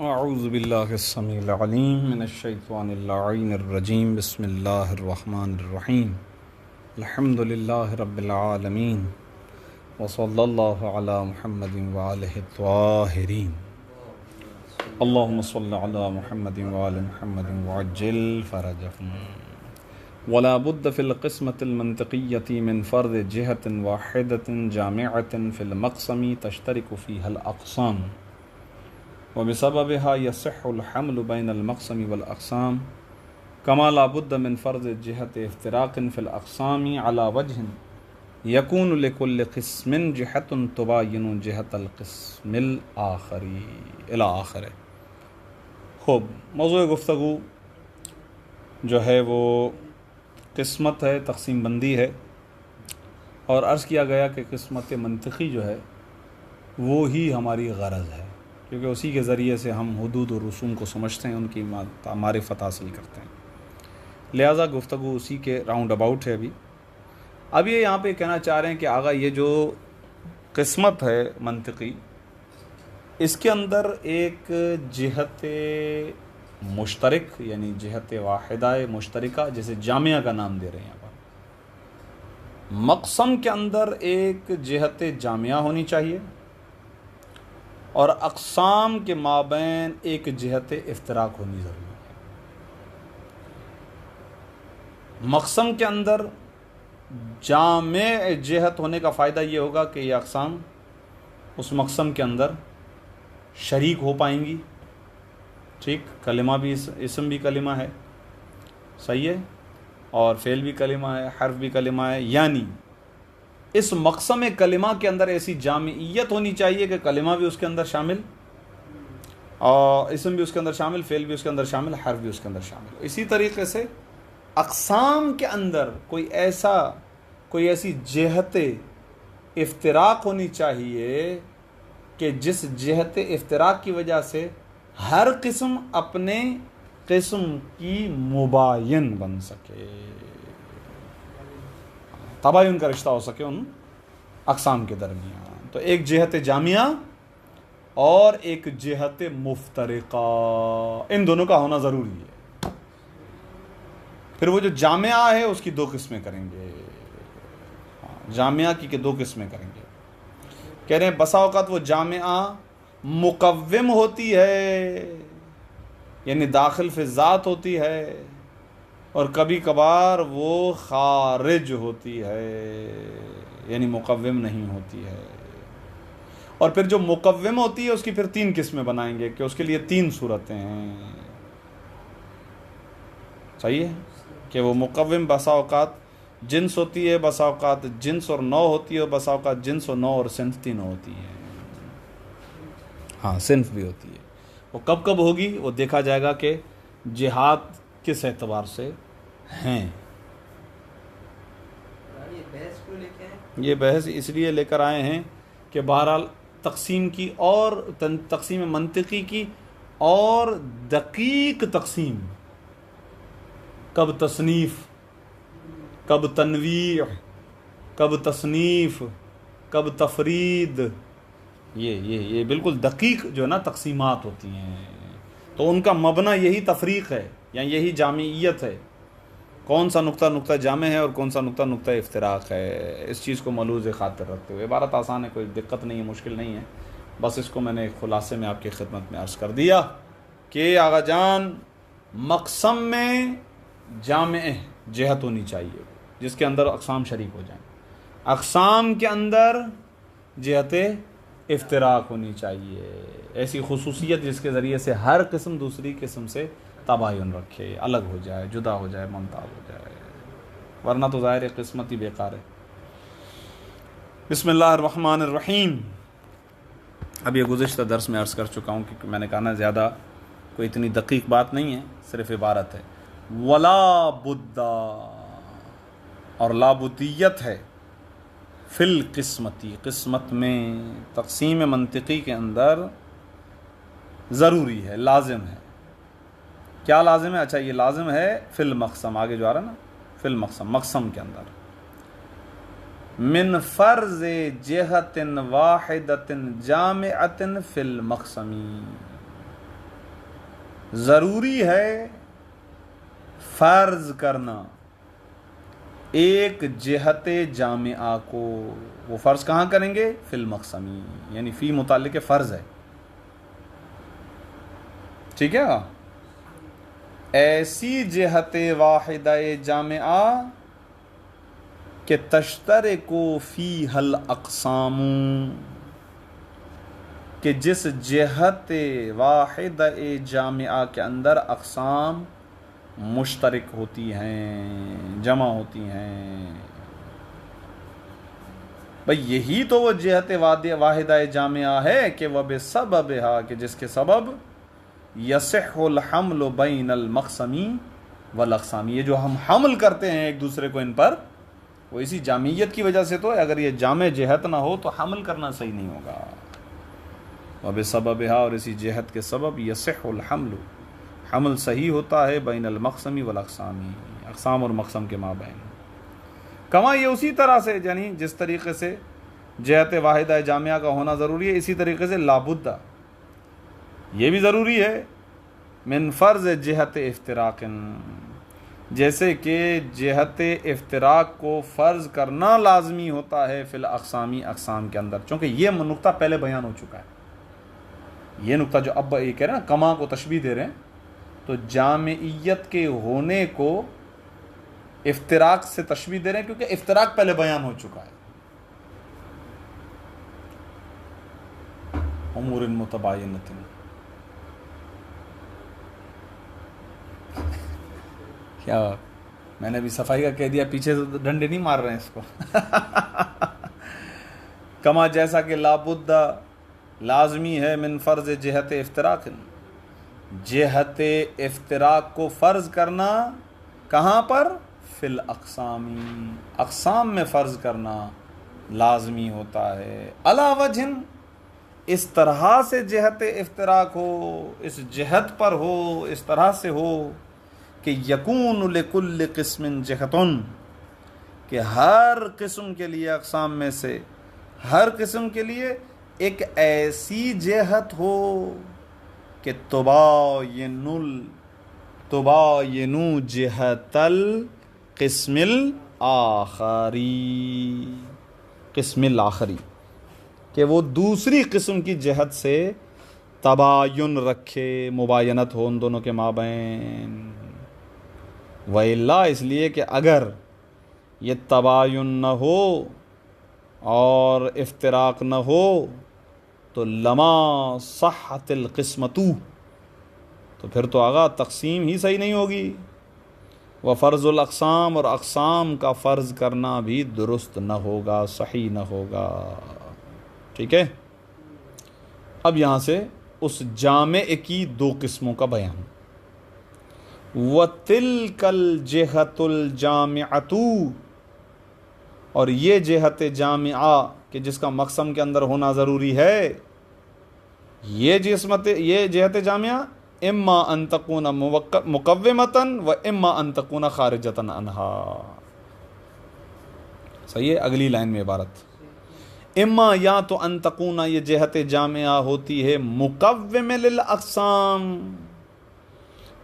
اعوذ باللہ السمیع العلیم من الشیطان اللعین الرجیم بسم اللہ الرحمن الرحیم الحمد للہ رب العالمین وصلی اللہ علی محمد وآلہ الطاہرین اللہم صل علی محمد وآل محمد وعجل فرجہم ولا بد فی القسمة المنطقیة من فرد جہة واحدة جامعة فی المقسم تشترک فیہا الاقسام وبسببها يصح الحمل بين المقسم والأقسام كما لا بد من فرض جهة افتراق في الأقسام على وجه يكون لكل قسم جهة تباين جهة القسم الآخر إلى آخره. خوب، موضوع گفتگو جو ہے وہ قسمت ہے، تقسیم بندی ہے، اور عرض کیا گیا کہ قسمت منطقی جو ہے وہ ہی ہماری غرض ہے، کیونکہ اسی کے ذریعے سے ہم حدود و رسوم کو سمجھتے ہیں، ان کی معرفت حاصل کرتے ہیں، لہٰذا گفتگو اسی کے راؤنڈ اباؤٹ ہے. اب یہ یہاں پہ کہنا چاہ رہے ہیں کہ آغا یہ جو قسمت ہے منطقی، اس کے اندر ایک جہت مشترک یعنی جہت واحدہ مشترکہ، جیسے جامعہ کا نام دے رہے ہیں یہاں پر، مقسم کے اندر ایک جہت جامعہ ہونی چاہیے، اور اقسام کے مابین ایک جہت افتراق ہونی ضروری ہے. مقسم کے اندر جامع جہت ہونے کا فائدہ یہ ہوگا کہ یہ اقسام اس مقسم کے اندر شریک ہو پائیں گی. ٹھیک، کلمہ بھی، اسم بھی کلمہ ہے، صحیح ہے، اور فعل بھی کلمہ ہے، حرف بھی کلمہ ہے، یعنی اس مقسم کلمہ کے اندر ایسی جامعیت ہونی چاہیے کہ کلمہ بھی اس کے اندر شامل، اور اسم بھی اس کے اندر شامل، فعل بھی اس کے اندر شامل، حرف بھی اس کے اندر شامل. اسی طریقے سے اقسام کے اندر کوئی ایسی جہت افتراق ہونی چاہیے کہ جس جہت افتراق کی وجہ سے ہر قسم اپنے قسم کی مباین بن سکے، تباین کا رشتہ ہو سکے ان اقسام کے درمیان. تو ایک جہت جامعہ اور ایک جہت مفترقہ، ان دونوں کا ہونا ضروری ہے. پھر وہ جو جامعہ ہے اس کی دو قسمیں کریں گے، جامعہ کی دو قسمیں کریں گے. کہہ رہے ہیں بسا اوقات وہ جامعہ مقوم ہوتی ہے، یعنی داخل فی ذات ہوتی ہے، اور کبھی کبھار وہ خارج ہوتی ہے، یعنی مقوم نہیں ہوتی ہے. اور پھر جو مقوم ہوتی ہے اس کی پھر تین قسمیں بنائیں گے کہ اس کے لیے تین صورتیں ہیں. صحیح ہے کہ وہ مقوم بسا اوقات جنس ہوتی ہے، بسا اوقات جنس اور نوع ہوتی ہے، اور بسا اوقات جنس اور نوع اور صنف تینوں ہوتی ہیں. ہاں، صنف بھی ہوتی ہے. وہ کب کب ہوگی وہ دیکھا جائے گا کہ جہاد کس اعتبار سے ہیں. یہ بحث اس لیے لے کر آئے ہیں کہ بہرحال تقسیم کی، اور تقسیم منطقی کی اور دقیق تقسیم، کب تصنیف، کب تنویع، کب تصنیف، کب تفرید، یہ بالکل دقیق جو ہے نا تقسیمات ہوتی ہیں. تو ان کا مبنی یہی تفریق ہے یا یہی جامعیت ہے، کون سا نقطہ جامع ہے اور کون سا نقطہ افتراق ہے. اس چیز کو ملحوظ خاطر رکھتے ہوئے، عبارت آسان ہے، کوئی دقت نہیں ہے، مشکل نہیں ہے، بس اس کو میں نے ایک خلاصے میں آپ کی خدمت میں عرض کر دیا کہ آغا جان مقسم میں جامع جہت ہونی چاہیے جس کے اندر اقسام شریک ہو جائیں، اقسام کے اندر جہت افتراق ہونی چاہیے، ایسی خصوصیت جس کے ذریعے سے ہر قسم دوسری قسم سے تباین رکھے، الگ ہو جائے، جدا ہو جائے، ممتاز ہو جائے، ورنہ تو ظاہر قسمت ہی بیکار ہے. بسم اللہ الرحمن الرحیم. اب یہ گزشتہ درس میں عرض کر چکا ہوں کہ میں نے کہا نا زیادہ کوئی اتنی دقیق بات نہیں ہے، صرف عبارت ہے. ولا بد، اور لابدیت ہے، فی القسمتی، قسمت میں، تقسیم منطقی کے اندر ضروری ہے، لازم ہے. کیا لازم ہے؟ اچھا، یہ لازم ہے فی المقسم، آگے جو آ رہا ہے نا، فی المقسم، مقسم کے اندر، من فرض جہت واحدت جامعت فی المقسم، ضروری ہے فرض کرنا ایک جہت جامعہ کو. وہ فرض کہاں کریں گے؟ فی المقسمی، یعنی فی متعلق فرض ہے. ٹھیک ہے، ایسی جہت واحدہ جامعہ کہ تشترک فیہا الاقسام، کہ جس جہت واحدہ جامعہ کے اندر اقسام مشترک ہوتی ہیں، جمع ہوتی ہیں. بھئی یہی تو وہ جہت واحدہ جامعہ ہے کہ وہ بسببہا، کہ جس کے سبب یصح الحمل بین المقسمی والاقسام، یہ جو ہم حمل کرتے ہیں ایک دوسرے کو ان پر، وہ اسی جامعیت کی وجہ سے تو ہے. اگر یہ جامع جہت نہ ہو تو حمل کرنا صحیح نہیں ہوگا. وبسببہا، اور اسی جہت کے سبب یصح الحمل، حمل صحیح ہوتا ہے بین المقسمی والاقسامی، اقسام اور مقسم کے مابین. کما، یہ اسی طرح سے، یعنی جس طریقے سے جہت واحدہ جامعہ کا ہونا ضروری ہے، اسی طریقے سے لابد، یہ بھی ضروری ہے من فرض جہت افتراق، جیسے کہ جہت افتراق کو فرض کرنا لازمی ہوتا ہے فی الاقسامی، اقسام کے اندر. چونکہ یہ نقطہ پہلے بیان ہو چکا ہے. یہ نقطہ جو اب یہ کہہ رہے ہیں نا، کما کو تشبیہ دے رہے ہیں، تو جامعیت کے ہونے کو افتراق سے تشبیہ دے رہے ہیں، کیونکہ افتراق پہلے بیان ہو چکا ہے. امور متباینۃ، کیا میں نے ابھی صفائی کا کہہ دیا، پیچھے سے ڈنڈے نہیں مار رہے ہیں اس کو. کما، جیسا کہ لابد لازمی ہے من فرض جہت افتراق، جہت افتراق کو فرض کرنا کہاں پر؟ فی الاقسامی، اقسام میں فرض کرنا لازمی ہوتا ہے. علی وجہ، اس طرح سے جہت افتراق ہو، اس جہت پر ہو، اس طرح سے ہو کہ یکون لکل قسم جہتن، کہ ہر قسم کے لیے، اقسام میں سے ہر قسم کے لیے ایک ایسی جہت ہو کہ تباینو جہت القسم الآخری، قسم الآخری، کہ وہ دوسری قسم کی جہت سے تباین رکھے، مباینت ہو ان دونوں کے مابین. وَإِلَّا، اس لیے کہ اگر یہ تباین نہ ہو اور افتراق نہ ہو تو لما صحت القسمت، تو پھر تو آگا تقسیم ہی صحیح نہیں ہوگی. وفرض الاقسام، اور اقسام کا فرض کرنا بھی درست نہ ہوگا، صحیح نہ ہوگا. ٹھیک ہے، اب یہاں سے اس جامع کی دو قسموں کا بیان. وَتِلْكَ الْجِهَةُ الْجَامِعَةُ، اور یہ جہت جامعہ کہ جس کا مقسم کے اندر ہونا ضروری ہے، یہ جہت جامعہ اما ان تکون مقومتاً و اما ان تکون خارجتاً عنہا. صحیح ہے، اگلی لائن میں عبارت، اما، یا تو ان تکون، یہ جہت جامعہ ہوتی ہے مقوم للاقسام،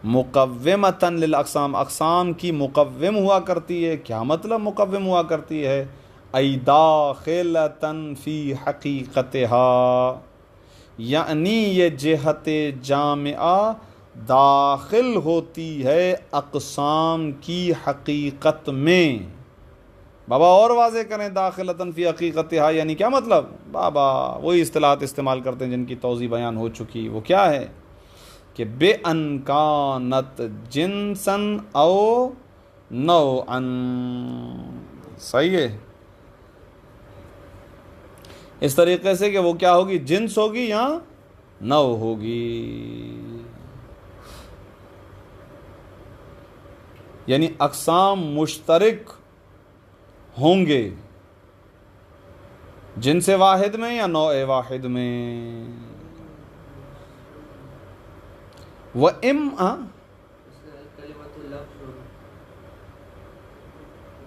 مقومتاً للاقسام، اقسام کی مقوم ہوا کرتی ہے. کیا مطلب مقوم ہوا کرتی ہے؟ ای داخلتاً فی حقیقتها، یعنی یہ جہت جامعہ داخل ہوتی ہے اقسام کی حقیقت میں. بابا اور واضح کریں، داخلتاً فی حقیقتها یعنی کیا مطلب؟ بابا وہی اصطلاحات استعمال کرتے ہیں جن کی توضیح بیان ہو چکی. وہ کیا ہے کہ بے ان کانت جنسن او نوعن. صحیح ہے، اس طریقے سے کہ وہ کیا ہوگی؟ جنس ہوگی یا نوع ہوگی. یعنی اقسام مشترک ہوں گے جنس واحد میں یا نوع واحد میں.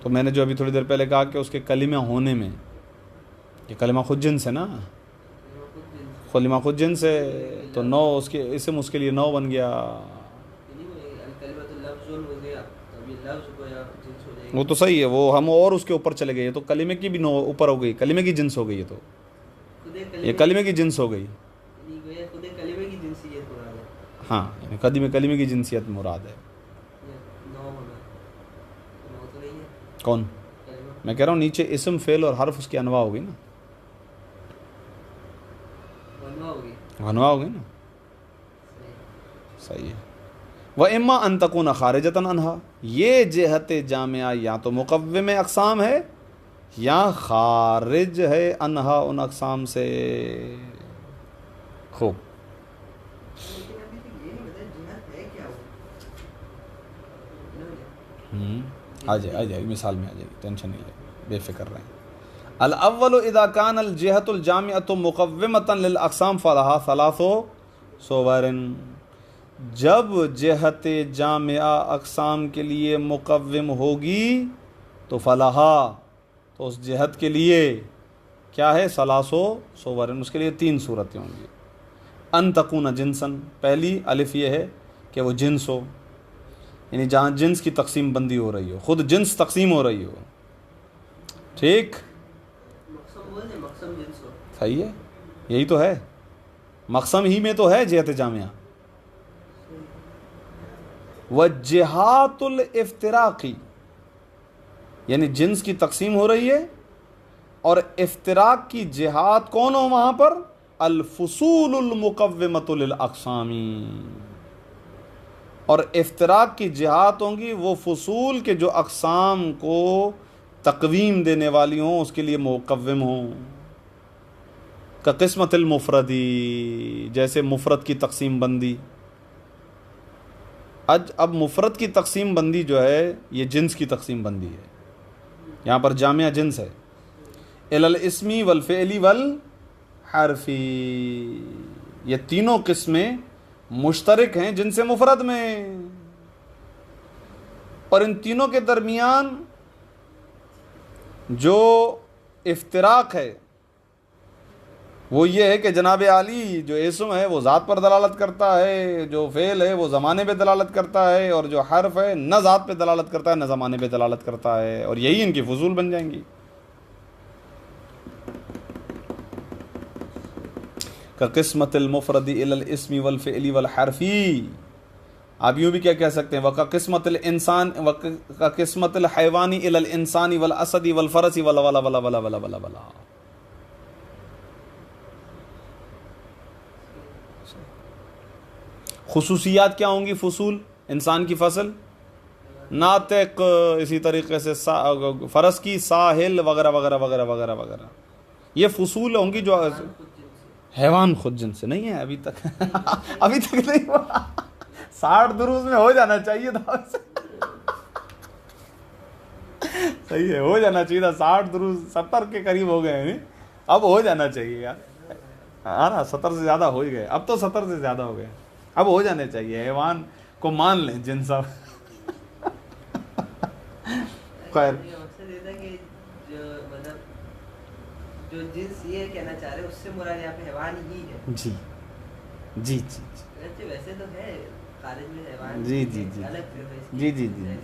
تو میں نے جو ابھی تھوڑی دیر پہلے کہا کہ اس کے کلمہ ہونے میں، یہ کلمہ خود جنس ہے نا، کلمہ خود جنس ہے تو نو اس کے اسم اس کے لیے نو بن گیا. وہ تو صحیح ہے, وہ ہم اور اس کے اوپر چلے گئے, تو کلمے کی بھی نو اوپر ہو گئی, کلمے کی جنس ہو گئی, تو یہ کلمے کی جنس ہو گئی. ہاں کلمے کی جنسیت مراد ہے. کون؟ میں کہہ رہا ہوں نیچے اسم فعل اور حرف اس کی انواع ہو گئی نا, انواع ہو گئی نا, صحیح ہے. وَإِمَّا أَن تَكُونَ خَارِجَةً عَنْهَا, یہ جہت جامعہ یا تو مقوم اقسام ہے یا خارج ہے انہا ان اقسام سے. خوب, آ جائے مثال میں آ جائے گی, ٹینشن نہیں لے, بے فکر رہیں. الاول اذا كان الجهة الجامعة مقومة للاقسام فلها ثلاث صور, جب جہت جامعہ اقسام کے لیے مقوم ہوگی تو فلاحا, تو اس جہت کے لیے کیا ہے, ثلاثو صور, اس کے لیے 3 صورتیں ہوں گی. ان تکون جنسن, پہلی الف یہ ہے کہ وہ جنس ہو, یعنی جہاں جنس کی تقسیم بندی ہو رہی ہو, خود جنس تقسیم ہو رہی ہو. ٹھیک, صحیح ہے, یہی تو ہے, مقسم ہی میں تو ہے جہت جامعہ. وجہات الافتراقی, یعنی جنس کی تقسیم ہو رہی ہے اور افتراق کی جہات کون ہو وہاں پر, الفصول المقومۃ للاقسام, اور افتراق کی جہات ہوں گی وہ فصول کے جو اقسام کو تقویم دینے والی ہوں, اس کے لیے مقوم ہوں. کا قسمت المفردی, جیسے مفرد کی تقسیم بندی. اب مفرد کی تقسیم بندی جو ہے یہ جنس کی تقسیم بندی ہے, یہاں پر جامعہ جنس ہے. الی الاسمی والفعلی والحرفی, یہ تینوں قسمیں مشترک ہیں جنس مفرد میں, اور ان تینوں کے درمیان جو افتراق ہے وہ یہ ہے کہ جناب عالی جو اسم ہے وہ ذات پر دلالت کرتا ہے, جو فعل ہے وہ زمانے پہ دلالت کرتا ہے, اور جو حرف ہے نہ ذات پہ دلالت کرتا ہے نہ زمانے پہ دلالت کرتا ہے, اور یہی ان کی فضول بن جائیں گی. کا قسمت المفرد الی الاسم والفعل والحرفی, آپ یوں بھی کیا کہہ سکتے ہیں, وَقَا قسمت الانسان وَقَا قسمت الحیوانی الی الانسان والاسد والفرس ولا ولا ولا ولا ولا ولا ولا. خصوصیات کیا ہوں گی فصول انسان کی فصل, ناطق, اسی طریقے سے فرس کی ساحل وغیرہ وغیرہ وغیرہ وغیرہ وغیرہ, یہ فصول ہوں گی. جو حیوان خود جنس سے نہیں ہے ابھی تک ابھی تک نہیں ہوا, 60 دروس میں ہو جانا چاہیے تھا. صحیح ہے, ہو جانا چاہیے تھا, 60 دروس 70 کے قریب ہو گئے ہیں, اب ہو جانا چاہیے یار. ہاں نا, 70 سے زیادہ ہو ہی گئے, اب تو 70 سے زیادہ ہو گئے, اب ہو جانے چاہیے. حیوان کو مان لیں جن سب. خیر, جو جنس یہ کہنا چاہ رہے اس سے مراد یہاں پہ حیوان ہی ہے. جی جی جی ویسے تو ہے خارج میں حیوان, جی جی جی جی جی جی,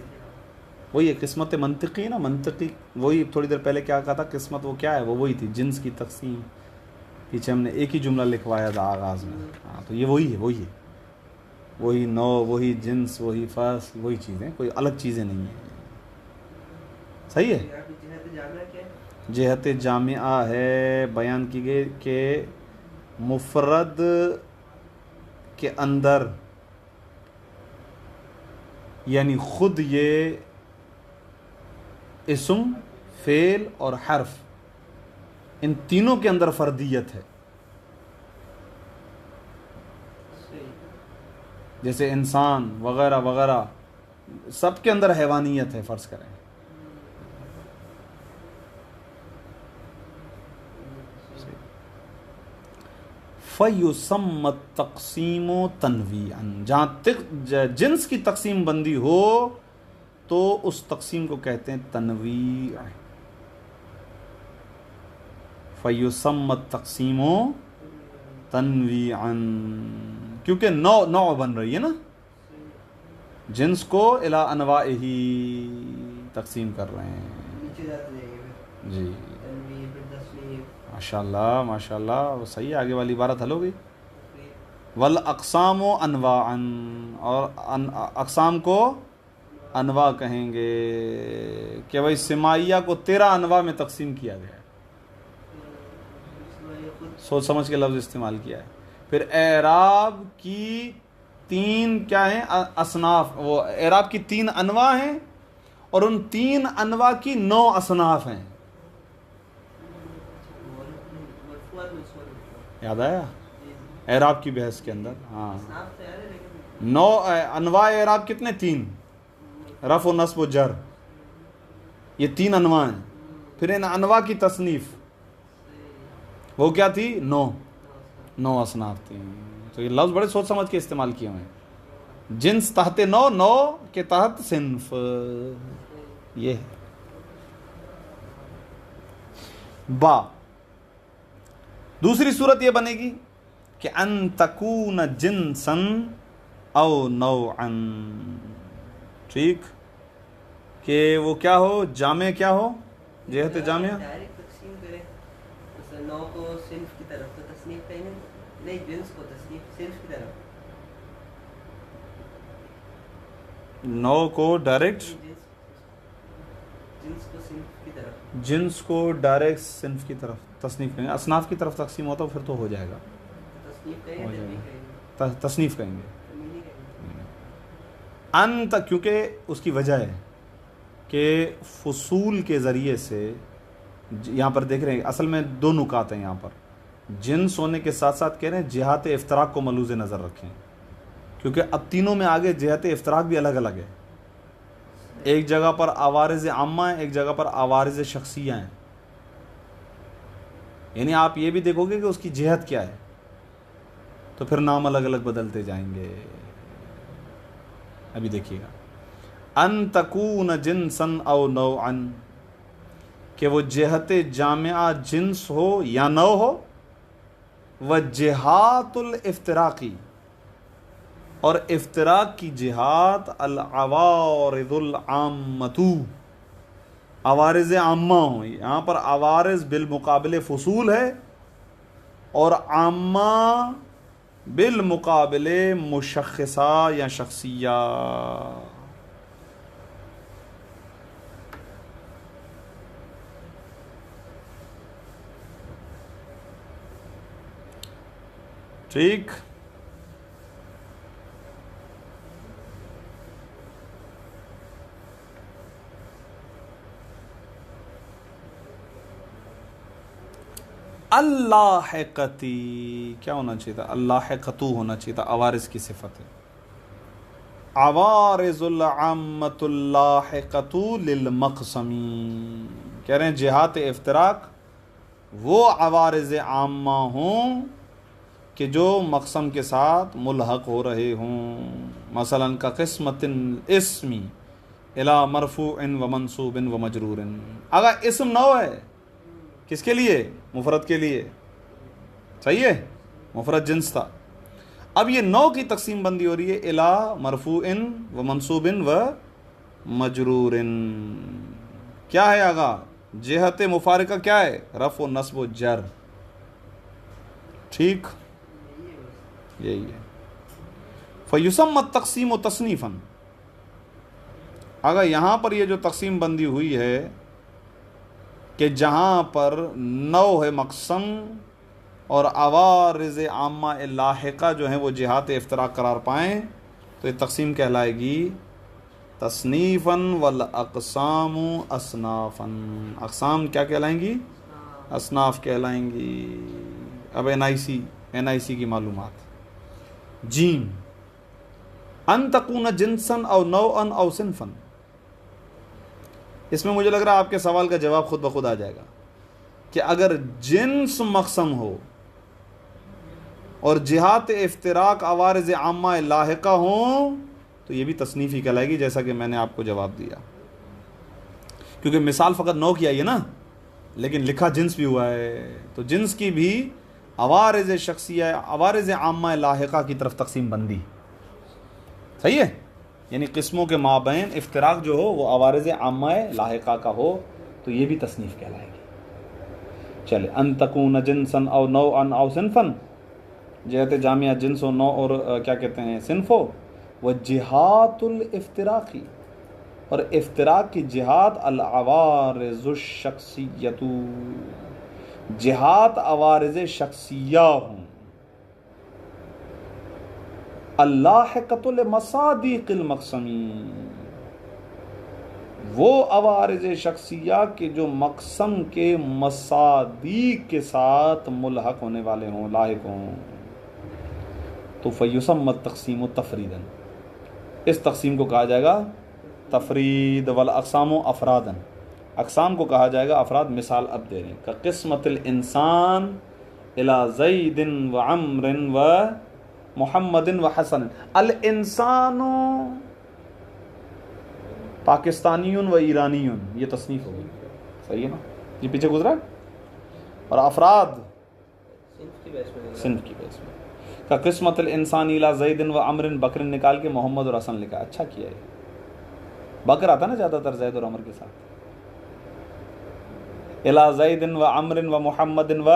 وہی ہے قسمت منطقی نا, منطقی. وہی تھوڑی دیر پہلے کیا کہا تھا, قسمت وہ کیا ہے, وہ وہی تھی جنس کی تقسیم. پیچھے ہم نے ایک ہی جملہ لکھوایا تھا آغاز میں. ہاں تو یہ وہی ہے, وہی نو, وہی جنس, وہی فصل, وہی چیزیں, کوئی الگ چیزیں نہیں ہیں. صحیح ہے. جہت جامعہ ہے بیان کی گئی کہ مفرد کے اندر, یعنی خود یہ اسم, فعل اور حرف, ان تینوں کے اندر فردیت ہے. جیسے انسان وغیرہ وغیرہ سب کے اندر حیوانیت ہے فرض کریں. فَيُسَمَّ التَّقْسِيمُ تَنْوِيعًا, جہاں جنس کی تقسیم بندی ہو تو اس تقسیم کو کہتے ہیں تنویع. فَيُسَمَّ التَّقْسِيمُ تنویعاً، کیونکہ نوع بن رہی ہے نا، جنس کو الی انواعہ تقسیم کر رہے ہیں. نیچے جاتے جائیں گے جی تنویع پھر تصنیف. ماشاءاللہ ماشاءاللہ، صحیح. آگے والی عبارت حل ہو گئی. والاقسام انواعاً، اور اقسام کو انواع کہیں گے کہ بھائی سماعیہ کو 13 انواع میں تقسیم کیا گیا ہے. سوچ سمجھ کے لفظ استعمال کیا ہے. پھر اعراب کی 3 کیا ہیں اصناف، وہ اعراب کی 3 انواع ہیں اور ان 3 انواع کی 9 اصناف ہیں. یاد آیا اعراب کی بحث کے اندر؟ ہاں 9 انواع اعراب کتنے؟ 3. رفع و نصب و جر، یہ 3 انواع ہیں. پھر ان انواع کی تصنیف وہ کیا تھی؟ 9 اصناف تھی. تو یہ لفظ بڑے سوچ سمجھ کے استعمال کیے ہوئے ہیں. جنس تحت 9 کے تحت صنف، یہ ہے. با دوسری صورت یہ بنے گی کہ ان تکون جنسا او نوعا، ٹھیک، کہ وہ کیا ہو، جامع کیا ہو، جہت جامعہ. ڈائریکٹ تقسیم کریں، مثلا 9 کو صنف کی طرف تو تصنیف کہیں گے، نہیں جنس کو تصنیف صنف کی طرف. 9 کو ڈائریکٹ، جنس کو صنف کی طرف، جنس کو ڈائریکٹ صنف کی طرف تصنیف کریں گے. اصناف کی طرف تقسیم ہوتا پھر تو ہو جائے گا. تصنیف کہیں ہو گے، جائے تنویع گا. کہیں گے، تصنیف کہیں گے. تنویع کہیں گے. انت، کیونکہ اس کی وجہ ہے کہ فصول کے ذریعے سے یہاں پر دیکھ رہے ہیں اصل میں 2 نکات ہیں یہاں پر. جنس ہونے کے ساتھ ساتھ کہہ رہے ہیں جہات افتراق کو ملوز نظر رکھیں، کیونکہ اب تینوں میں آگے جہت افتراق بھی الگ الگ ہے. ایک جگہ پر عوارض عامہ ہیں، ایک جگہ پر عوارض شخصیہ ہیں. یعنی آپ یہ بھی دیکھو گے کہ اس کی جہت کیا ہے، تو پھر نام الگ الگ بدلتے جائیں گے. ابھی دیکھیے گا. ان تکون جنسا او نوعا، کہ وہ جہت جامعہ جنس ہو یا نو ہو. و جہات الافتراقی، اور افتراق کی جہات العوارض العامۃ، عوارض عامہ ہوں. یہاں پر عوارض بالمقابل فصول ہے اور عامہ بالمقابل مشخصہ یا شخصیہ. ٹھیک. اللاحقتی کیا ہونا چاہیے تھا؟ اللاحقتو ہونا چاہیے تھا. عوارض کی صفت ہے. عوارض العامۃ اللاحقۃ للمقسم، کہہ رہے ہیں جہات افتراق وہ عوارض عامہ ہوں کہ جو مقسم کے ساتھ ملحق ہو رہے ہوں. مثلا کا قسمت اسمی الی مرفوع و منصوب و مجرور. اگر اسم نو ہے کس کے لیے؟ مفرد کے لیے. صحیح ہے، مفرد جنس تھا. اب یہ 9 کی تقسیم بندی ہو رہی ہے الی مرفوع و منصوب و مجرور. کیا ہے آگا؟ جہت مفارقہ کیا ہے؟ رفع و نصب و جر. ٹھیک، یہی ہے. فیسمى التقسیم تصنیفا. اگر یہاں پر یہ جو تقسیم بندی ہوئی ہے کہ جہاں پر 9 ہے مقسم اور عوارض عامہ لاحقہ جو ہیں وہ جہات افتراق قرار پائیں، تو یہ تقسیم کہلائے گی تصنیفاً والاقسام اصنافاً. اقسام کیا کہلائیں گی؟ اصناف کہلائیں گی. اب این آئی سی کی معلومات. جیم ان تکون جنسا او نوعا او صنفا. اس میں مجھے لگ رہا ہے آپ کے سوال کا جواب خود بخود آ جائے گا کہ اگر جنس مقسم ہو اور جہات افتراق عوارض عامہ لاحقہ ہوں تو یہ بھی تصنیف ہی کہلائے گی، جیسا کہ میں نے آپ کو جواب دیا. کیونکہ مثال فقط 9 کی آئی ہے نا، لیکن لکھا جنس بھی ہوا ہے، تو جنس کی بھی عوارض شخصیہ، عوارض عامہ لاحقہ کی طرف تقسیم بندی. صحیح ہے، یعنی قسموں کے مابین افتراق جو ہو وہ عوارض عامہ لاحقہ کا ہو تو یہ بھی تصنیف کہلائے گی. چلے، ان تکون جنسن او نوعا او صنفن، جہت جامعہ جنس و نوع اور کیا کہتے ہیں صنف ہو. وہ جہات الافتراقی، اور افتراق کی جہات العوارض الشخصیت، جہات عوارض شخصیہ ہوں. اللاحقۃ لمصادیق المقسمین، وہ عوارض شخصیہ کے جو مقسم کے مصادیق کے ساتھ ملحق ہونے والے ہوں، لاحق ہوں. تو فیسمى التقسیم تفریدا، اس تقسیم کو کہا جائے گا تفرید. والاقسام افرادا، اقسام کو کہا جائے گا افراد. مثال اب دے رہے ہیں، کقسمۃ الانسان الی زید و عمر و محمد و حسن. الانسان پاکستانی و ایرانی، یہ تصنیف ہوگی. صحیح ہے نا، یہ پیچھے گزرا. اور افراد صنف کی بیس میں. کا قسمت الانسان الی زید و عمر، بکر نکال کے محمد اور حسن لکھا. اچھا کیا ہے، بکر آتا نا زیادہ تر زید اور عمر کے ساتھ. الی زید و عمر و محمد و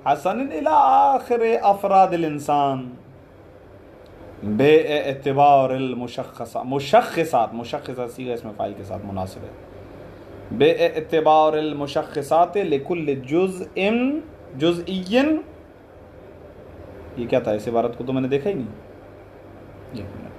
حسن الی آخر افراد الانسان بے اعتبار المشخصات. مشخصات صیغہ اس میں فاعل کے ساتھ مناسب ہے. بے اعتبار المشخصات لکل جزء جزئی. یہ کیا تھا، اس عبارت کو تو میں نے دیکھا ہی نہیں. ایک منٹ،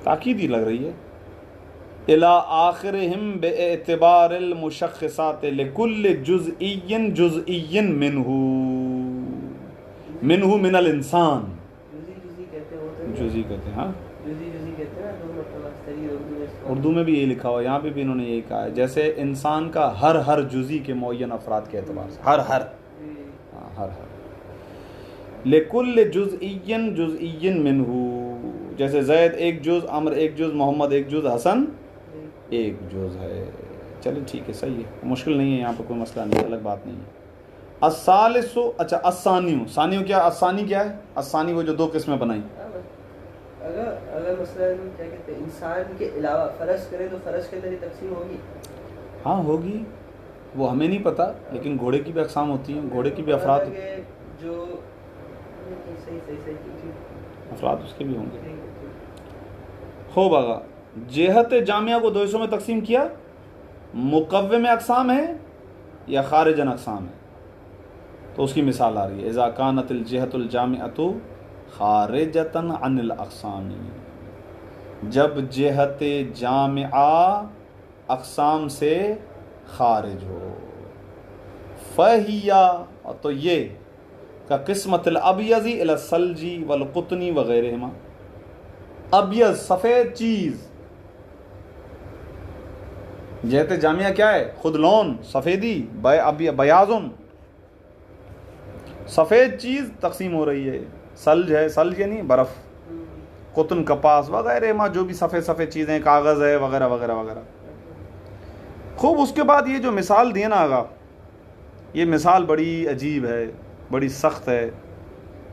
تاکید ہی لگ رہی ہے. الی آخرہم باعتبار المشخصات لکل جزئی جزئی منہ من الانسان. جزئی کہتے ہیں، ہاں اردو میں بھی یہی لکھا ہوا، یہاں پہ بھی انہوں نے یہی کہا ہے. جیسے انسان کا ہر جزئی کے معین افراد کے اعتبار سے، ہر لکل جزئی جزئی منہ. جیسے زید ایک جز، عمر ایک جز، محمد ایک جز، حسن ایک جز ہے. چلیں ٹھیک ہے، صحیح ہے، مشکل نہیں ہے، یہاں پہ کوئی مسئلہ نہیں، الگ بات نہیں ہے. الثالث، اچھا الثانیو، ثانیو کیا، الثانی کیا ہے؟ الثانی وہ جو دو قسمیں بنائیں. اگر مثلا کیا کہتے ہیں انسان کے علاوہ فرض کریں تو فرض کے اندر یہ تقسیم ہوگی. ہاں ہوگی، وہ ہمیں نہیں پتہ، لیکن گھوڑے کی بھی اقسام ہوتی ہیں، گھوڑے کی بھی افراد جو افراد اس کے بھی ہوں گے. خوب آگا، جہت جامعہ کو دو حصوں میں تقسیم کیا. مقوم اقسام ہے یا خارجن اقسام ہے. تو اس کی مثال آ رہی ہے، اذا کانت الجہت الجامعۃ خارجتاً عن الاقسام، جب جہت جامعہ اقسام سے خارج ہو. فہیا، تو یہ کا قسمت الابیضی الی الثلجی والقطنی وغیرہما. ابیض سفید چیز، جہت جامعہ کیا ہے؟ خود لون سفیدی، بیاضن سفید چیز تقسیم ہو رہی ہے. سلج ہے، سلج یعنی برف، قطن کپاس وغیرہ ما جو بھی سفید سفید چیزیں، کاغذ ہے وغیرہ وغیرہ وغیرہ. خوب، اس کے بعد یہ جو مثال دی نا آگا، یہ مثال بڑی عجیب ہے، بڑی سخت ہے،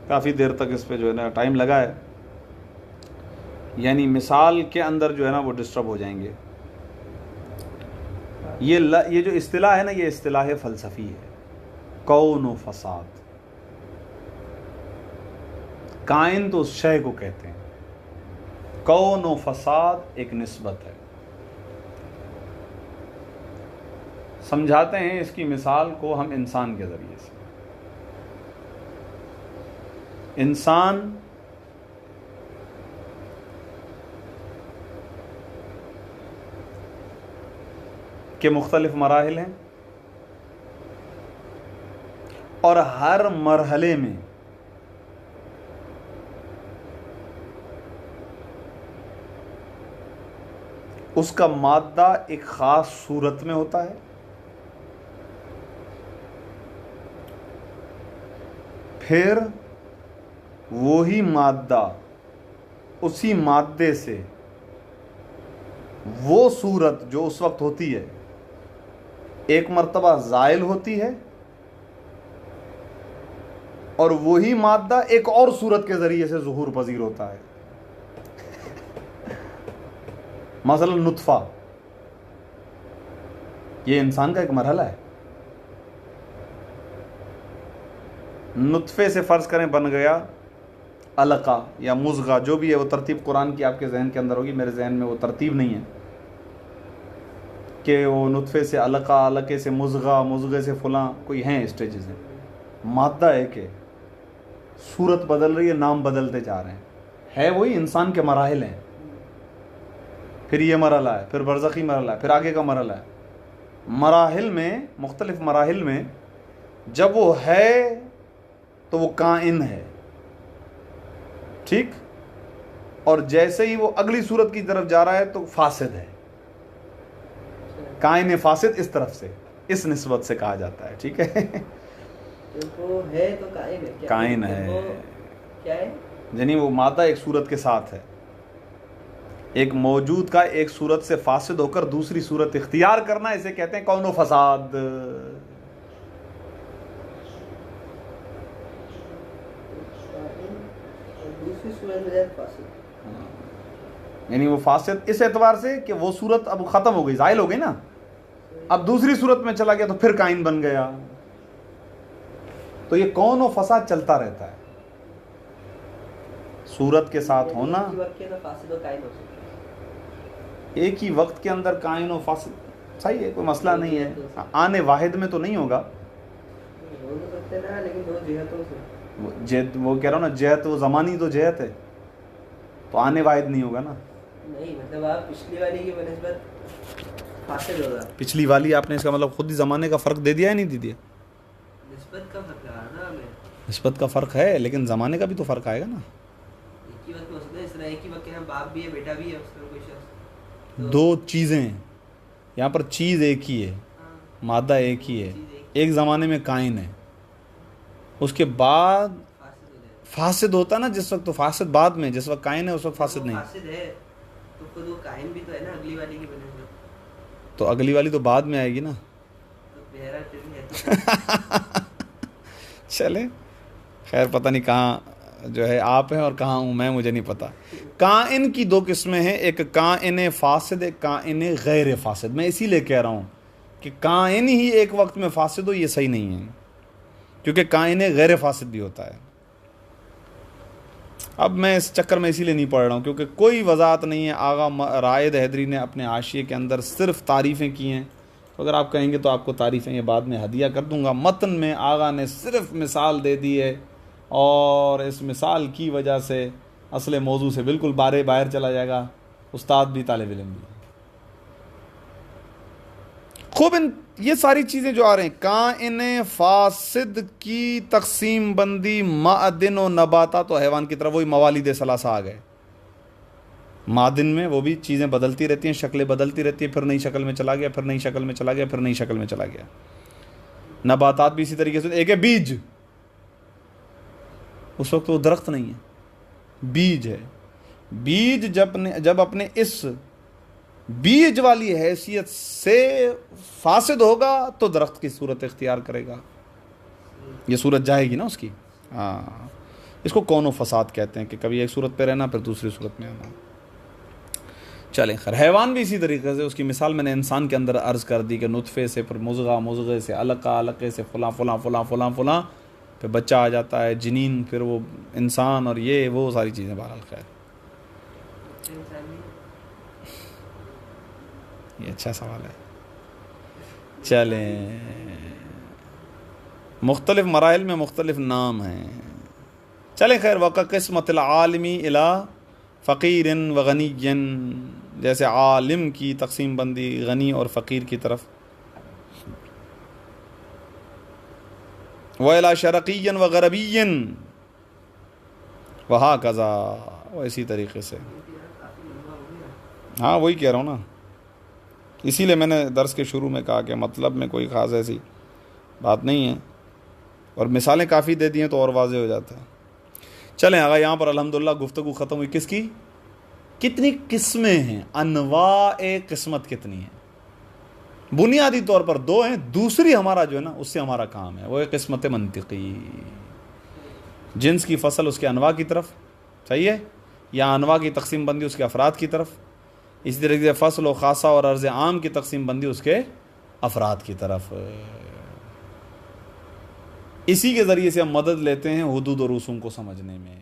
کافی دیر تک اس پہ جو ہے نا ٹائم لگا ہے. یعنی مثال کے اندر جو ہے نا وہ ڈسٹرب ہو جائیں گے. یہ جو اصطلاح ہے نا، یہ اصطلاح فلسفی ہے. کون و فساد، کائن تو اس شے کو کہتے ہیں، کون و فساد ایک نسبت ہے. سمجھاتے ہیں اس کی مثال کو ہم انسان کے ذریعے سے. انسان کے مختلف مراحل ہیں، اور ہر مرحلے میں اس کا مادہ ایک خاص صورت میں ہوتا ہے، پھر وہی مادہ اسی مادے سے وہ صورت جو اس وقت ہوتی ہے ایک مرتبہ زائل ہوتی ہے اور وہی مادہ ایک اور صورت کے ذریعے سے ظہور پذیر ہوتا ہے. مثلا نطفہ یہ انسان کا ایک مرحلہ ہے. نطفے سے فرض کریں بن گیا علقہ یا مضغہ، جو بھی ہے وہ ترتیب قرآن کی آپ کے ذہن کے اندر ہوگی، میرے ذہن میں وہ ترتیب نہیں ہے کہ وہ نطفے سے علقہ، علقے سے مضغہ، مضغے سے فلاں، کوئی ہیں اسٹیجز ہیں. مادہ ایک ہے، صورت بدل رہی ہے، نام بدلتے جا رہے ہیں، ہے وہی انسان کے مراحل ہیں. پھر یہ مرحلہ ہے، پھر برزخی مرحلہ ہے، پھر آگے کا مرحلہ ہے. مراحل میں، مختلف مراحل میں جب وہ ہے تو وہ کائن ہے، ٹھیک، اور جیسے ہی وہ اگلی صورت کی طرف جا رہا ہے تو فاسد ہے. کائن فاسد اس طرف سے، اس نسبت سے کہا جاتا ہے، ٹھیک ہے. وہ ہے تو کائن ہے، کائن ہے، کیا ہے؟ یعنی وہ مادہ ایک صورت کے ساتھ ہے. ایک موجود کا ایک صورت سے فاسد ہو کر دوسری صورت اختیار کرنا، اسے کہتے ہیں کون و فساد. یعنی وہ فاسد اس اعتبار سے کہ وہ صورت اب ختم ہو گئی، زائل ہو گئی نا، اب دوسری صورت میں چلا گیا تو پھر کائن بن گیا. تو یہ کون و فساد چلتا رہتا ہے. صورت کے ساتھ ہونا ایک ہی وقت کے اندر کائن و فاسد صحیح ہے، کوئی مسئلہ نہیں ہے. آنے واحد میں تو نہیں ہوگا، جہت وہ کہہ رہا ہوں نا، جہت وہ زمانی تو جہت ہے، تو آنے واحد نہیں ہوگا نا. نہیں مطلب آپ پچھلی والی کی بنسبت فاسد ہوگا. پچھلی والی آپ نے اس کا مطلب خود ہی زمانے کا فرق دے دیا ہے نہیں دے دیا؟ نسبت کا فرق ہے نا، ہمیں نسبت کا فرق ہے لیکن زمانے کا بھی تو فرق آئے گا نا. ایک ہی وقت میں ہوتا ہے، اس طرح ایک ہی وقت کے ہم باپ بھی ہے بیٹا بھی ہے، اس طرح کوئی شخص دو چیزیں ہیں یہاں پر، چیز ایک ہی ہے، مادہ ایک ہی ہے، ایک زمانے میں کائن ہے، اس کے بعد فاسد ہوتا نا جس وقت، تو فاسد بعد میں، جس وقت کائن ہے اس وقت فاسد نہیں. فاسد ہے تو خود وہ کائن بھی تو ہے نا اگلی والی کی بنسبت. تو اگلی والی تو بعد میں آئے گی نا. تو بہرحال پھر بھی ہے تو چلے خیر، پتہ نہیں کہاں جو ہے آپ ہیں اور کہاں ہوں میں، مجھے نہیں پتا. کائن کی دو قسمیں ہیں، ایک کائن فاسد، ایک کائن غیر فاسد. میں اسی لیے کہہ رہا ہوں کہ کائن ہی ایک وقت میں فاسد ہو، یہ صحیح نہیں ہے، کیونکہ کائن غیر فاسد بھی ہوتا ہے. اب میں اس چکر میں اسی لیے نہیں پڑھ رہا ہوں کیونکہ کوئی وضاحت نہیں ہے. آغا رائد حیدری نے اپنے حاشیے کے اندر صرف تعریفیں کی ہیں، تو اگر آپ کہیں گے تو آپ کو تعریفیں یہ بعد میں ہدیہ کر دوں گا. متن میں آغا نے صرف مثال دے دی ہے، اور اس مثال کی وجہ سے اصل موضوع سے بالکل باہر چلا جائے گا استاد بھی، طالب علم بھی. خوب یہ ساری چیزیں جو آ رہے ہیں، کائن فاسد کی تقسیم بندی معدن و نباتات و حیوان کی طرف، وہی موالید ثلاثہ آ گئے. معدن میں وہ بھی چیزیں بدلتی رہتی ہیں، شکلیں بدلتی رہتی ہیں، پھر نئی شکل میں چلا گیا، پھر نئی شکل میں چلا گیا، پھر نئی شکل میں چلا گیا. نباتات بھی اسی طریقے سے. ایک ہے بیج، اس وقت وہ درخت نہیں ہے، بیج ہے. بیج جب اپنے اس بیج والی حیثیت سے فاسد ہوگا تو درخت کی صورت اختیار کرے گا، یہ صورت جائے گی نا اس کی. ہاں، اس کو کون و فساد کہتے ہیں کہ کبھی ایک صورت پہ رہنا پھر دوسری صورت میں آنا. چلیں خیر، حیوان بھی اسی طریقے سے. اس کی مثال میں نے انسان کے اندر عرض کر دی کہ نطفے سے، پھر مضغہ، مضغے سے علقہ، علقے سے فلاں فلاں فلاں فلاں فلاں، پھر بچہ آ جاتا ہے، جنین، پھر وہ انسان، اور یہ وہ ساری چیزیں. بہرحال خیر، یہ اچھا سوال ہے. چلیں، مختلف مراحل میں مختلف نام ہیں. چلیں خیر، وقع قسمت العالمی الی فقیر و غنی، جیسے عالم کی تقسیم بندی غنی اور فقیر کی طرف، وَإِلَى شَرَقِيٍّ وَغَرَبِيٍّ وَهَكَذَا، وہ اسی طریقے سے. ہاں وہی کہہ رہا ہوں نا، اسی لیے میں نے درس کے شروع میں کہا کہ مطلب میں کوئی خاص ایسی بات نہیں ہے. اور مثالیں کافی دے دی ہیں تو اور واضح ہو جاتا ہے. چلیں آگا یہاں پر الحمدللہ گفتگو ختم ہوئی. کس کی؟ کتنی قسمیں ہیں، انواع قسمت کتنی ہیں. بنیادی طور پر 2 ہیں، دوسری ہمارا جو ہے نا اس سے ہمارا کام ہے، وہ ہے قسمت منطقی. جنس کی فصل اس کے انواع کی طرف، صحیح ہے، یا انواع کی تقسیم بندی اس کے افراد کی طرف. اسی طریقے سے فصل و خاصہ اور عرض عام کی تقسیم بندی اس کے افراد کی طرف. اسی کے ذریعے سے ہم مدد لیتے ہیں حدود و رسوم کو سمجھنے میں.